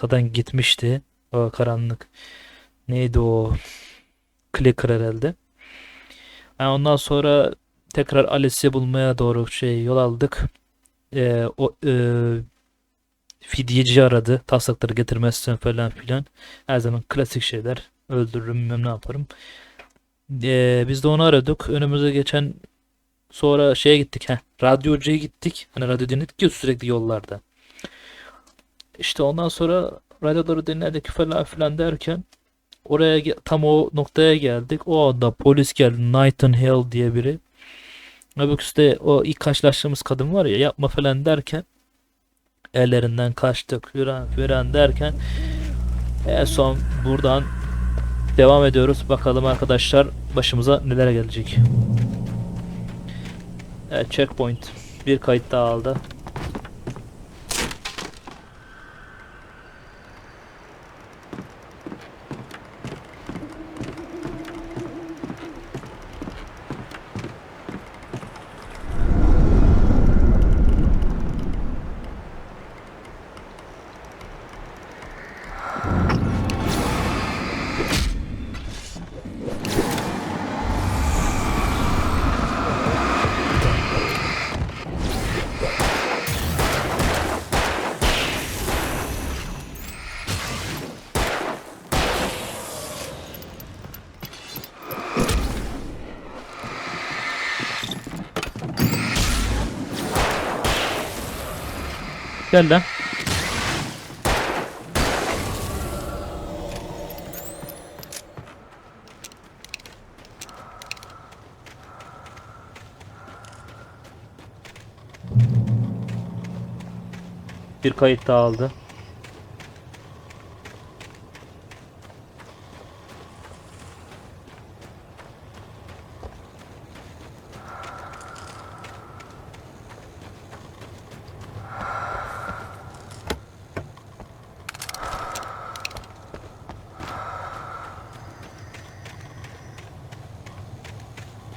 Zaten gitmişti. O karanlık. Neydi o? Clicker herhalde. Yani ondan sonra tekrar Alice'i bulmaya doğru yol aldık. O fidyeci aradı. Taslakları getirmezsen falan filan. Her zaman klasik şeyler. Öldürürüm bilmem ne yaparım. Biz de onu aradık. Önümüze geçen sonra gittik. Radyocuya gittik. Hani radyo dinledik ya sürekli yollarda. İşte ondan sonra radyoları dinledik falan filan derken tam o noktaya geldik. O anda polis geldi. Nightingale diye biri. Öbürküsü de o ilk karşılaştığımız kadın var ya yapma falan derken ellerinden kaçtık. Yüren derken en son buradan devam ediyoruz. Bakalım arkadaşlar başımıza neler gelecek. Evet, checkpoint. Bir kayıt daha aldı. Gel lan. Bir kayıt daha aldı.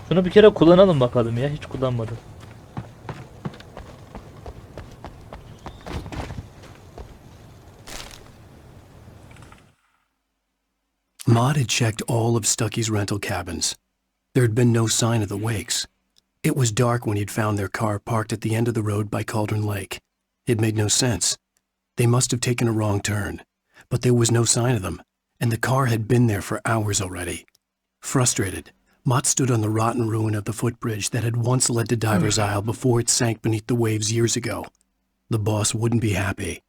Şunu bir kere kullanalım bakalım ya. Hiç kullanmadım. Maud had checked all of Stucky's rental cabins. There had been no sign of the wakes. It was dark when he'd found their car parked at the end of the road by Cauldron Lake. It made no sense. They must have taken a wrong turn, but there was no sign of them, and the car had been there for hours already. Frustrated, Mott stood on the rotten ruin of the footbridge that had once led to Diver's Isle before it sank beneath the waves years ago. The boss wouldn't be happy.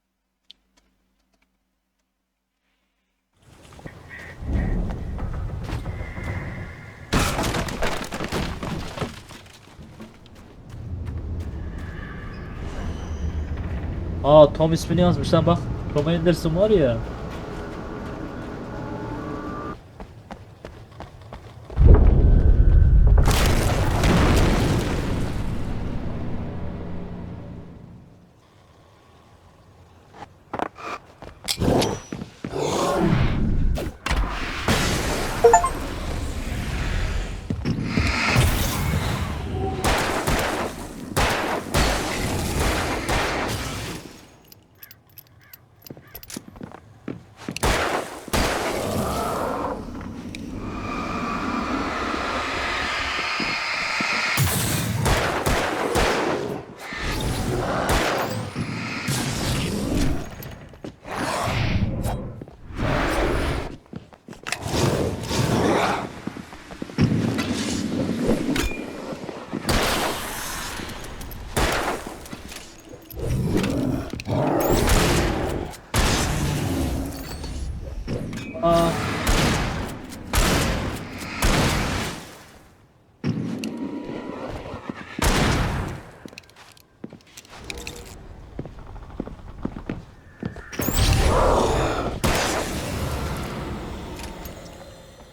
Tom ismini yazmış lan bak. Tom Anderson var ya.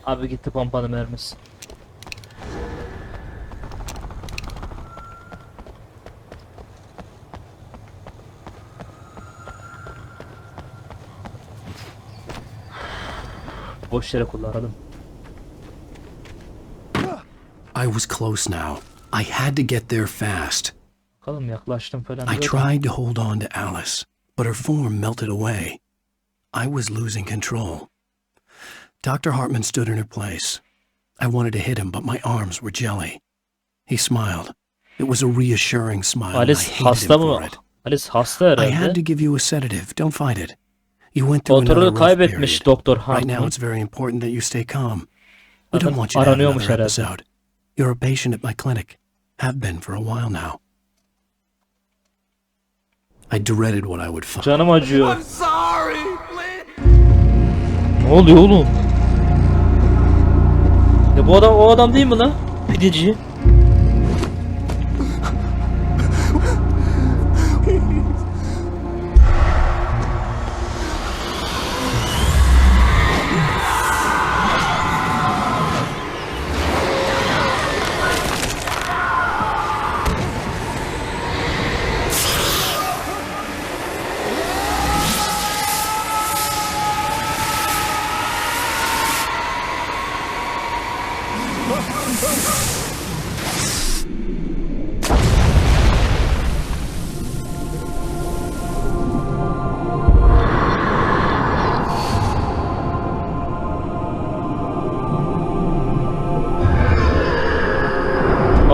Abi gitti pompalı mermisi. Boş yere kullanalım. I was close now. I had to get there fast. Bakalım yaklaştım falan. I tried to hold on to Alice, but her form melted away. I was losing control. Dr. Hartman stood in her place. I wanted to hit him, but my arms were jelly. He smiled. It was a reassuring smile. And I Alice hated him hasta for mı? it. Alice hasta I had herhalde. to give you a sedative. Don't fight it. You went through another Kontrolü rough kaybetmiş period. Doktor Right now, Hartman. it's very important that you stay calm. We Zaten don't want you to have aranıyormuş another herhalde. episode. You're a patient at my clinic. Have been for a while now. I dreaded what I would find. Canım acıyor. I'm sorry. Ne oluyor oğlum? Ya bu adam o adam değil mi lan? Pideci.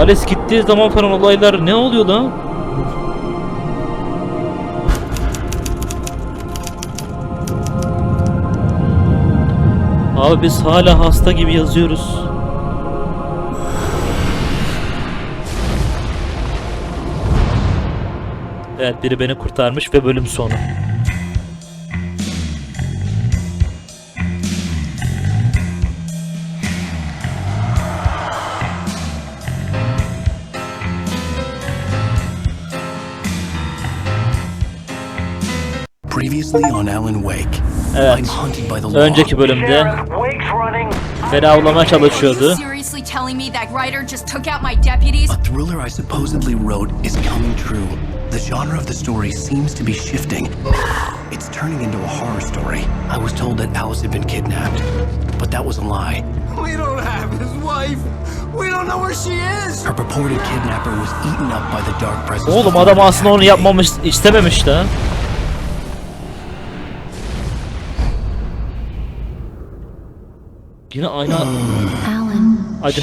Alice gittiği zaman falan olaylar ne oluyor lan? Abi biz hala hasta gibi yazıyoruz. Evet, biri beni kurtarmış ve bölüm sonu. Previously on Alan Wake. Evet. I'm hunted by the law. Önceki bölümde beni avlamaya çalışıyordu. Seriously telling me that writer just took out my deputies? A thriller I supposedly wrote is coming true. The genre of the story seems to be shifting. It's turning into a horror story. I was told that Alice had been kidnapped, but that was a lie. We don't have his wife. We don't know where she is. Her purported kidnapper was eaten up by the dark presence. Oğlum of adam the aslında onu attack. yapmamış, istememiş de. Yine aynı. Alan, Hadi.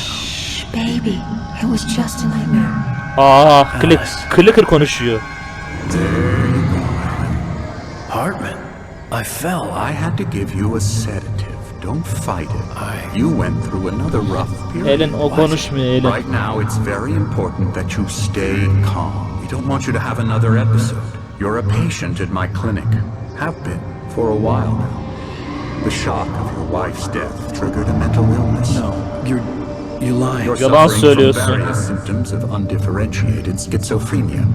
baby, it was just a nightmare. Clicker konuşuyor. Hartman, I fell. I had to give you a sedative. Don't fight it. You went through another rough period. Ellen o konuşmuyor Ellen. Right now, it's very important that you stay calm. We don't want you to have another episode. You're a patient at my clinic. Have been for a while now. The shock of your wife's death triggered a mental illness. No, you're lying. You're Yalan suffering from söylüyorsun. various symptoms of undifferentiated schizophrenia.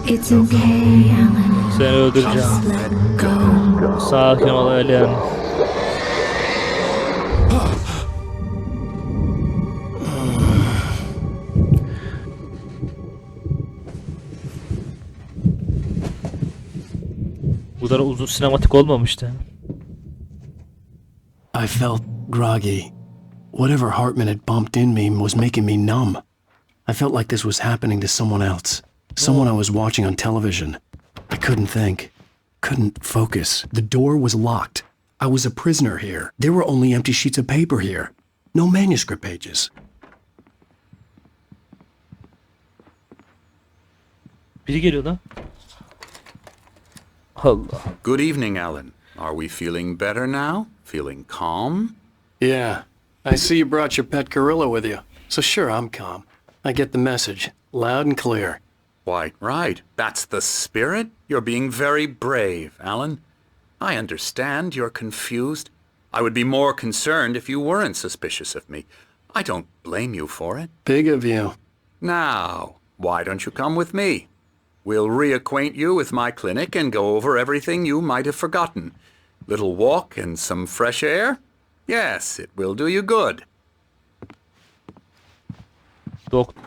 It's okay, Alan. Seni öldüreceğim. Just let go. Sakin ol Ellen. Bu kadar uzun sinematik olmamıştı. I felt groggy. Whatever Hartman had bumped in me was making me numb. I felt like this was happening to someone else. Someone I was watching on television. I couldn't think. Couldn't focus. The door was locked. I was a prisoner here. There were only empty sheets of paper here. No manuscript pages. Biri geliyor lan. Allah. Good evening, Alan. Are we feeling better now? Feeling calm? Yeah. I see you brought your pet gorilla with you. So sure, I'm calm. I get the message. Loud and clear. Why, right. That's the spirit. You're being very brave, Alan. I understand you're confused. I would be more concerned if you weren't suspicious of me. I don't blame you for it. Big of you. Now, why don't you come with me? We'll reacquaint you with my clinic and go over everything you might have forgotten. Little walk and some fresh air? Yes, it will do you good. Doktor.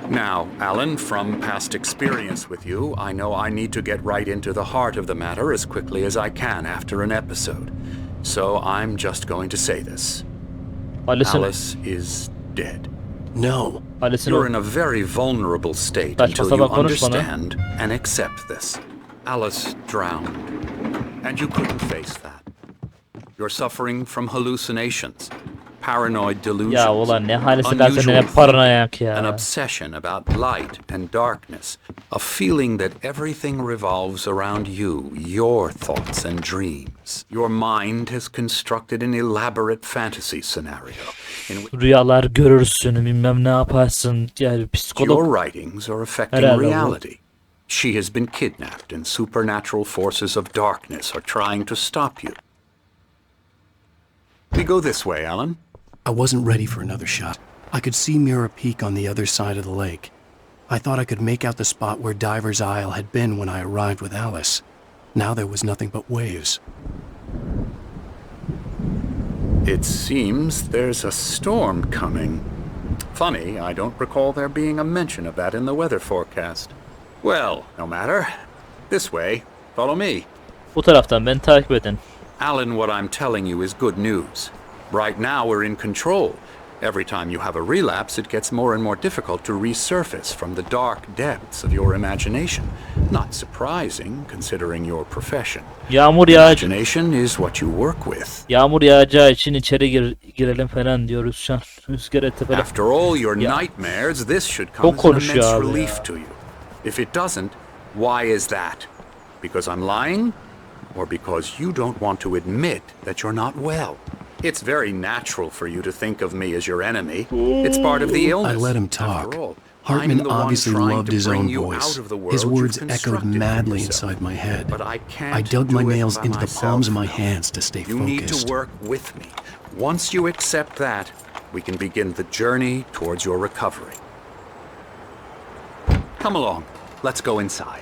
Now, Alan, from past experience with you, I know I need to get right into the heart of the matter as quickly as I can after an episode. So I'm just going to say this. Alice'in Alice is dead. No. Alice'in You're in a very vulnerable state Saçma until you sapan konuşma lan. understand and accept this. Alice drowned, and you couldn't face that. You're suffering from hallucinations, paranoid delusions, Ya ulan ne halüsinasyon unusual ne paranoyak ya. an obsession about light and darkness, a feeling that everything revolves around you, your thoughts and dreams. Your mind has constructed an elaborate fantasy scenario in which Rüyalar görürsün, bilmem ne yaparsın. Yani psikolog. your writings are affecting Herhalde bu. reality. She has been kidnapped, and supernatural forces of darkness are trying to stop you. We go this way, Alan. I wasn't ready for another shot. I could see Mirror Peak on the other side of the lake. I thought I could make out the spot where Diver's Isle had been when I arrived with Alice. Now there was nothing but waves. It seems there's a storm coming. Funny, I don't recall there being a mention of that in the weather forecast. Well, no matter. This way. Follow me. Bu taraftan beni takip edin. Alan, what I'm telling you is good news. Right now we're in control. Every time you have a relapse, it gets more and more difficult to resurface from the dark depths of your imagination. Not surprising, considering your profession. Yağmur yağacak. Imagination is what you work with. Yağmur yağacağı için içeri girelim falan diyoruz şu an. Rüzgar eti falan. After all your Yeah. nightmares, this should come Çok as an konuşuyor immense abi relief ya. to you. If it doesn't, why is that? Because I'm lying? Or because you don't want to admit that you're not well? It's very natural for you to think of me as your enemy. It's part of the illness. I let him After talk. all, I'm Hartman the one obviously trying loved to his bring own you voice. out of the world His you've words echoed constructed for madly yourself. inside my head. But I can't I dug my do it nails by into the myself. palms of my hands to stay You need focused. to work with me. Once you accept that, we can begin the journey towards your recovery. Come along. Let's go inside.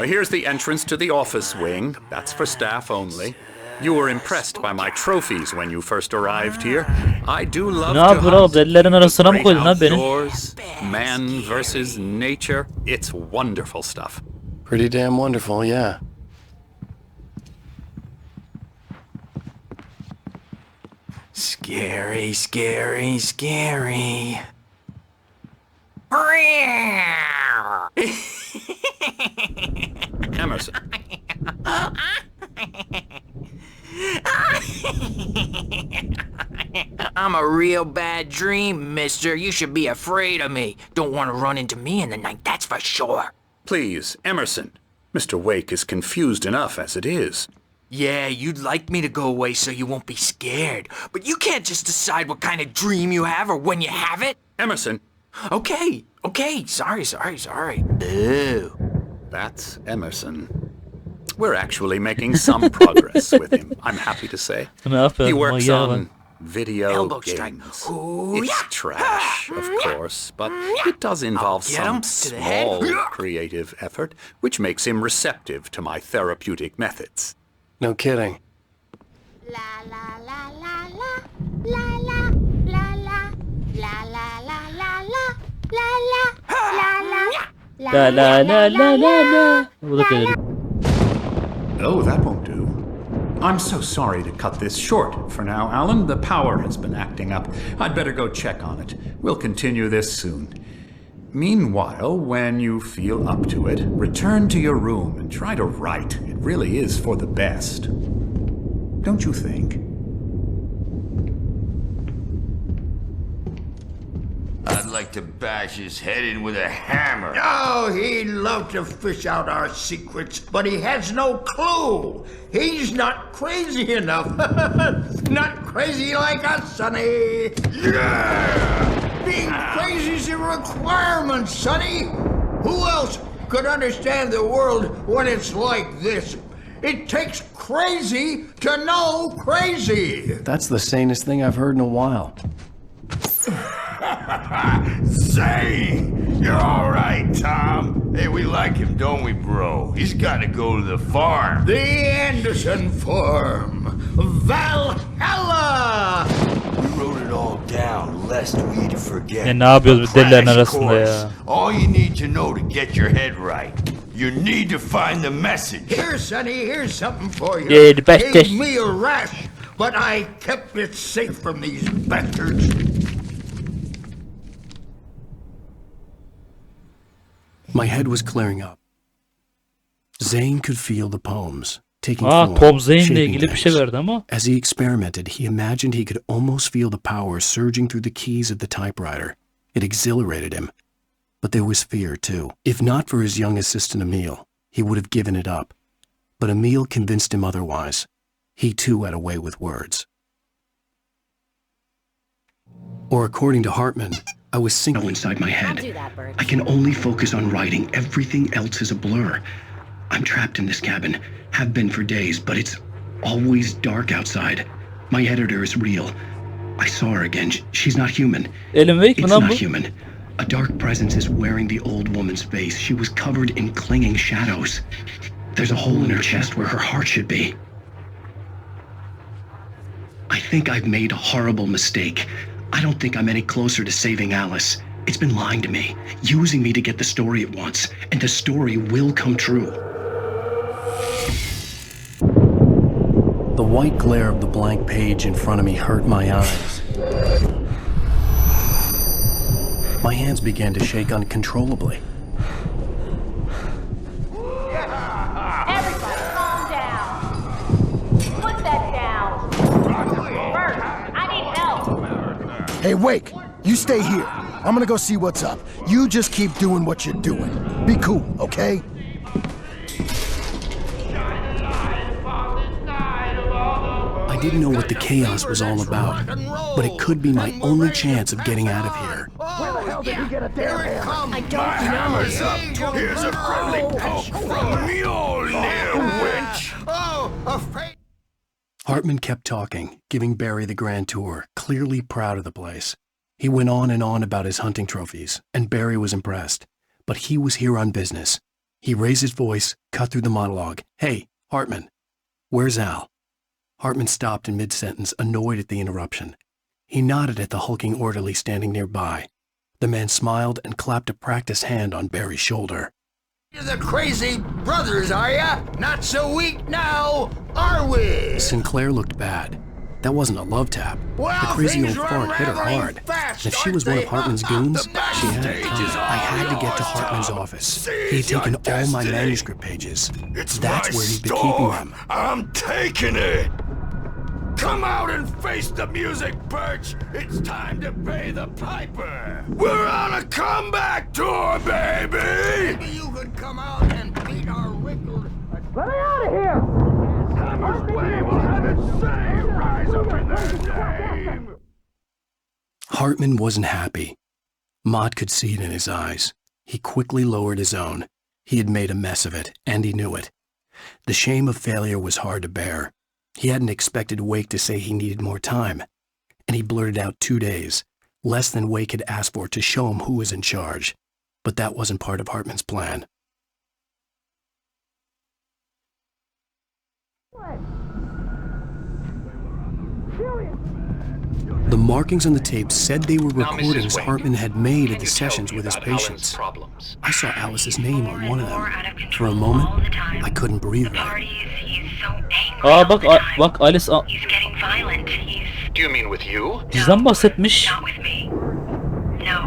Here's the entrance to the office wing. That's for staff only. You were impressed by my trophies when you first arrived here. I do love Ne to yapıyorsun oğlum? hunt. Delilerin arasına mı Great koydun lan beni? outdoors, man versus nature. It's wonderful stuff. Pretty damn wonderful, yeah. Scary, scary, scary. Emerson. I'm a real bad dream, mister. You should be afraid of me. Don't want to run into me in the night, that's for sure. Please, Emerson. Mr. Wake is confused enough as it is. Yeah, you'd like me to go away so you won't be scared. But you can't just decide what kind of dream you have or when you have it. Emerson. Okay, sorry. Boo. That's Emerson. We're actually making some progress with him, I'm happy to say. Ne yapıyorsun? He works Manyağa bak. on video Elbow strike. games. Ooh, It's yeah. trash, of course, but it does involve Get him some to the head. small creative effort, which makes him receptive to my therapeutic methods. No kidding. La la la la la la la la la la la la la la La la. Bu da deli. Oh, that won't do. I'm so sorry to cut this short for now, Alan. The power has been acting up. I'd better go check on it. We'll continue this soon. Meanwhile, when you feel up to it, return to your room and try to write. It really is for the best. Don't you think? I'd like to bash his head in with a hammer. Oh, he'd love to fish out our secrets, but he has no clue. He's not crazy enough. Not crazy like us, Sonny. Yeah! Being crazy's a requirement, Sonny. Who else could understand the world when it's like this? It takes crazy to know crazy. That's the sanest thing I've heard in a while. Say, you're all right, Tom. Hey, we like him, don't we, bro? He's got to go to the farm. The Anderson Farm. Valhalla! We wrote it all down, lest we forget. Ya ne yapıyoruz bu delilerin Crash arasında course. ya? All you need to know to get your head right. You need to find the message. Here, Sonny, here's something for you. Yeah, the best Gave dish. me a rash, but I kept it safe from these bastards. My head was clearing up. Zane could feel the poems taking form, Tom Zane'le shaping ilgili bir şey things. verdi ama. As he experimented, he imagined he could almost feel the power surging through the keys of the typewriter. It exhilarated him. But there was fear, too. If not for his young assistant Emil, he would have given it up. But Emil convinced him otherwise. He, too, had a way with words. Or according to Hartman, I was sinking inside my head. I can only focus on writing. Everything else is a blur. I'm trapped in this cabin. Have been for days, but it's always dark outside. My editor is real. I saw her again. She's not human. Alan Wake mi It's lan not bu? human. A dark presence is wearing the old woman's face. She was covered in clinging shadows. There's a hole in her chest where her heart should be. I think I've made a horrible mistake. I don't think I'm any closer to saving Alice. It's been lying to me, using me to get the story it wants, and the story will come true. The white glare of the blank page in front of me hurt my eyes. My hands began to shake uncontrollably. Everybody, calm down. Put that down. First, I need help. Hey, Wake, you stay here. I'm gonna go see what's up. You just keep doing what you're doing. Be cool, okay? I didn't know what the chaos was all about, but it could be my only chance of getting out of here. Where the hell did he get a damn hammer? I don't Hammer's know. up. Here's a friendly poke from Mjolnir, wench. Oh, afraid. Hartman kept talking, giving Barry the grand tour, clearly proud of the place. He went on and on about his hunting trophies, and Barry was impressed. But he was here on business. He raised his voice, cut through the monologue. Hey, Hartman, where's Al? Hartman stopped in mid-sentence, annoyed at the interruption. He nodded at the hulking orderly standing nearby. The man smiled and clapped a practiced hand on Barry's shoulder. You're the crazy brothers, are ya? Not so weak now, are we? Sinclair looked bad. That wasn't a love tap. Well, The crazy things old are fart hit her unraveling hard. fast, And if she aren't was one of they? Hartman's goons, The she had it. backstage is I had to get to all Hartman's yours, office. Seize He'd taken your all my destiny. manuscript pages. It's That's my where he'd been store. keeping them. I'm taking it. Come out and face the music, Birch. It's time to pay the piper. We're on a comeback tour, baby. Maybe you could come out and beat our wrinkled... Hammer's Way will have its say. Rise up in their name. Hartman wasn't happy. Mott could see it in his eyes. He quickly lowered his own. He had made a mess of it, and he knew it. The shame of failure was hard to bear. He hadn't expected Wake to say he needed more time, and he blurted out 2 days, less than Wake had asked for to show him who was in charge. But that wasn't part of Hartman's plan. The markings on the tape said they were Now, Mrs. recordings Wake, Hartman had made can at the you tell sessions me with his about Alan's patients. problems? I saw Alice's name on one of More them. out of For a control moment, all the time. I couldn't breathe The right. parties, he's so angry Aa all bak the time. bak Alice He's getting violent. He's Do you mean with you? bizden bahsetmiş. not with me. No,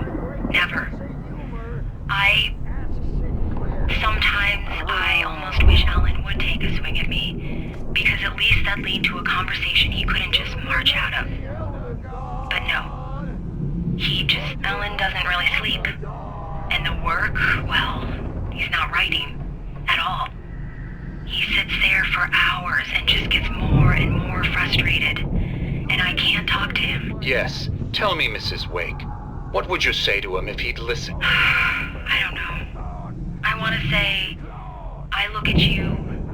never. Sometimes I almost wish Alan would take a swing at me, because at least that'd lead to a conversation he couldn't just march out of. But no. Alan doesn't really sleep. And the work, well, he's not writing at all. He sits there for hours and just gets more and more frustrated. And I can't talk to him. Yes. Tell me, Mrs. Wake. What would you say to him if he'd listen? I don't know. I want to say, I look at you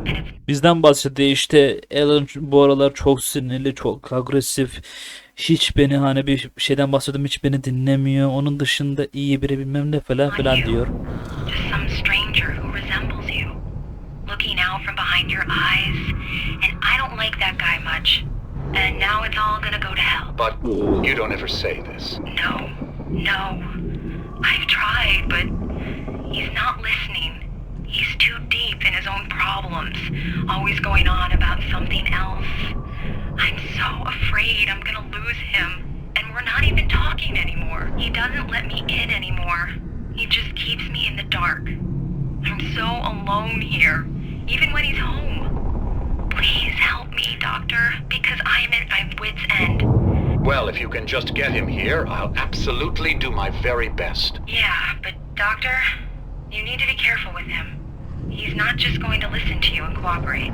and it's Bizden bahsediyor işte Alan bu aralar çok sinirli, çok agresif. Hiç beni hani bir şeyden bahsediyorum hiç beni dinlemiyor. Onun dışında iyi biri bilmem ne falan filan diyor. just some stranger who resembles you, looking out from behind your eyes, and I don't like that guy much. And now it's all gonna go to hell. But you don't ever say this. No. I've tried, but he's not listening. He's too always going on about something else. I'm so afraid I'm gonna lose him. And we're not even talking anymore. He doesn't let me in anymore. He just keeps me in the dark. I'm so alone here, even when he's home. Please help me, Doctor, because I'm at my wit's end. Well, if you can just get him here, I'll absolutely do my very best. Yeah, but Doctor, you need to be careful with him. He's not just going to listen to you and cooperate.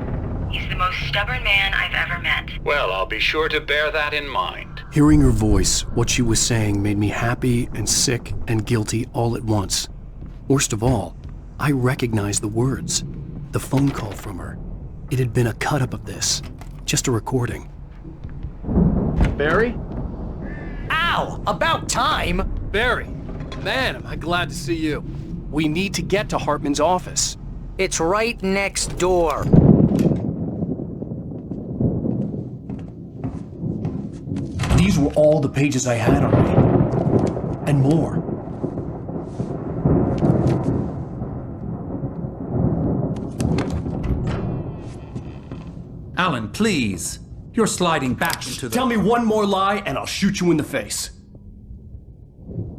He's the most stubborn man I've ever met. Well, I'll be sure to bear that in mind. Hearing her voice, what she was saying made me happy and sick and guilty all at once. Worst of all, I recognized the words. The phone call from her. It had been a cut-up of this. Just a recording. Barry? Ow! About time! Barry! Man, am I glad to see you. We need to get to Hartman's office. It's right next door. These were all the pages I had on me. And more. Alan, please. You're sliding back into the... Tell me one more lie and I'll shoot you in the face.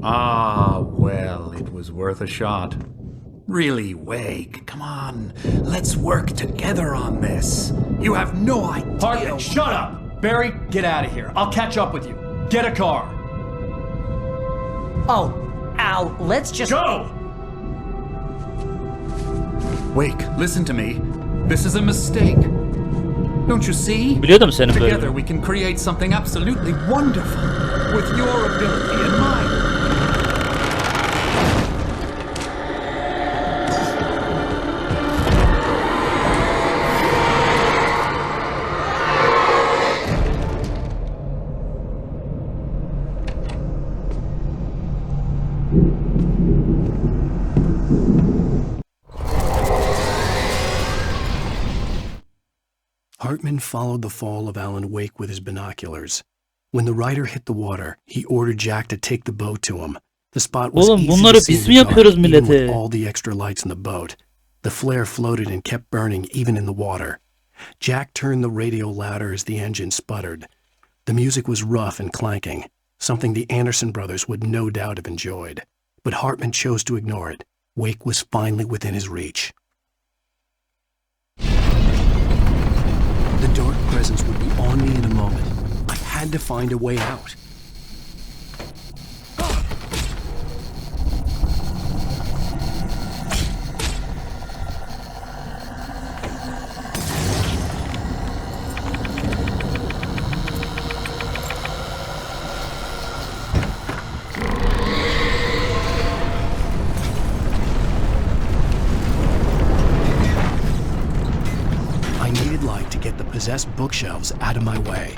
Ah, well, it was worth a shot. Really, Wake, come on. Let's work together on this. You have no idea... Hartman, shut up! Barry, get out of here. I'll catch up with you. Get a car. Oh, Al, let's just... Go! Wake, listen to me. This is a mistake. Don't you see? Biliyordum senin Together bölümünü. we can create something absolutely wonderful with your ability and mine. Hartman followed the fall of Alan Wake with his binoculars. When the rider hit the water, he ordered Jack to take the boat to him. The spot was Oğlum easy bunları to see biz in mi the dark, yapıyoruz even with millete? all the extra lights in the boat. The flare floated and kept burning even in the water. Jack turned the radio louder as the engine sputtered. The music was rough and clanking, something the Anderson brothers would no doubt have enjoyed. But Hartman chose to ignore it. Wake was finally within his reach. The dark presence would be on me in a moment. I had to find a way out. I needed light to get the possessed bookshelves out of my way.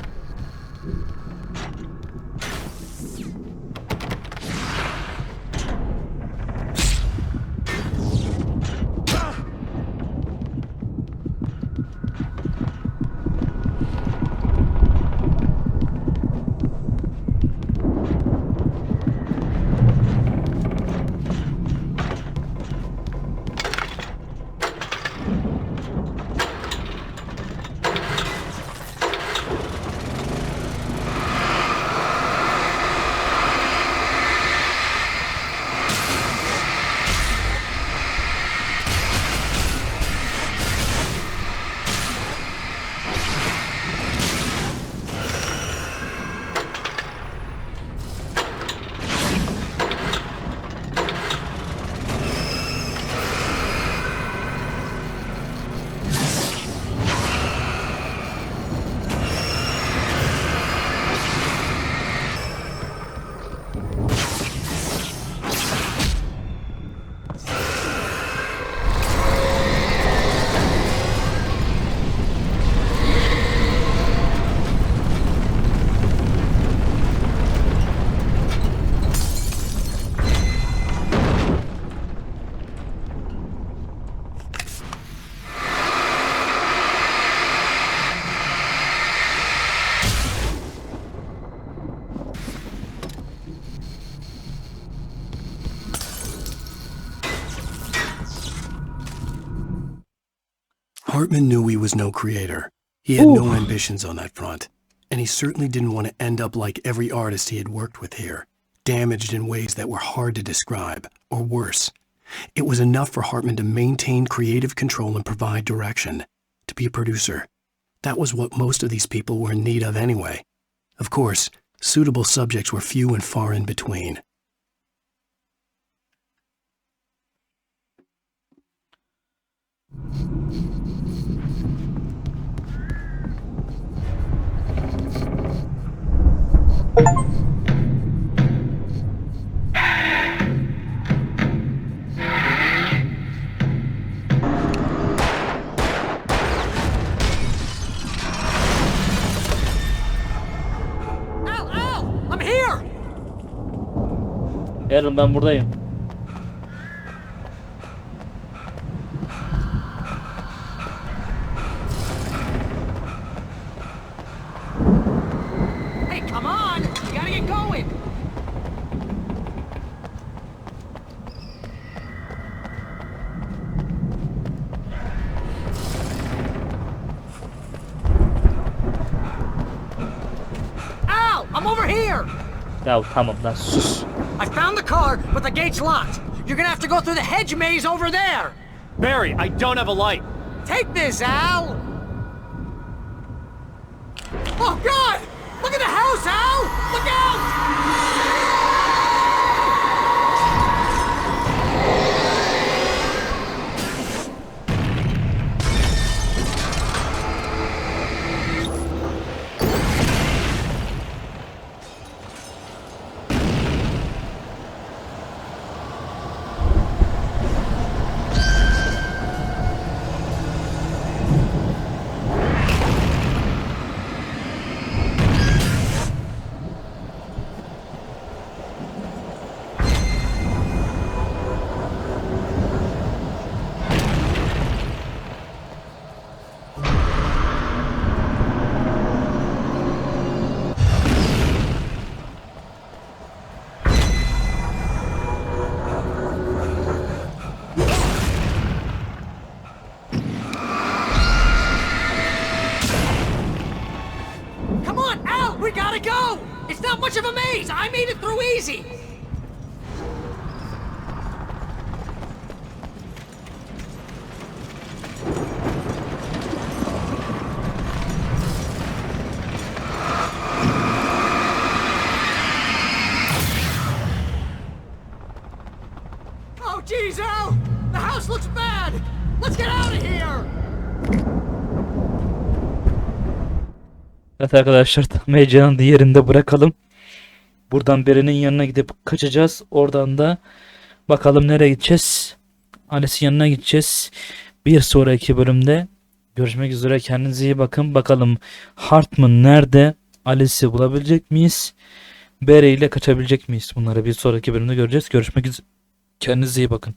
Hartman knew he was no creator. He had no ambitions on that front, and he certainly didn't want to end up like every artist he had worked with here, damaged in ways that were hard to describe, or worse. It was enough for Hartman to maintain creative control and provide direction, to be a producer. That was what most of these people were in need of anyway. Of course, suitable subjects were few and far in between. Yarın ben buradayım. Hey, come on! You gotta get going! Al! I'm over here! Ya tamam lan sus. I found the car, but the gate's locked. You're gonna have to go through the hedge maze over there. Barry, I don't have a light. Take this, Al! Oh, God! Look at the house, Al! Look out! Come on, Al! We gotta go! It's not much of a maze! I made it through easy! Oh, geez, Al! The house looks bad! Let's get out of here! Evet arkadaşlar, heyecanı yerinde bırakalım. Buradan birinin yanına gidip kaçacağız. Oradan da bakalım nereye gideceğiz. Alice'in yanına gideceğiz. Bir sonraki bölümde görüşmek üzere. Kendinize iyi bakın. Bakalım Hartman nerede? Alice'i bulabilecek miyiz? Barry ile kaçabilecek miyiz? Bunları bir sonraki bölümde göreceğiz. Görüşmek üzere. Kendinize iyi bakın.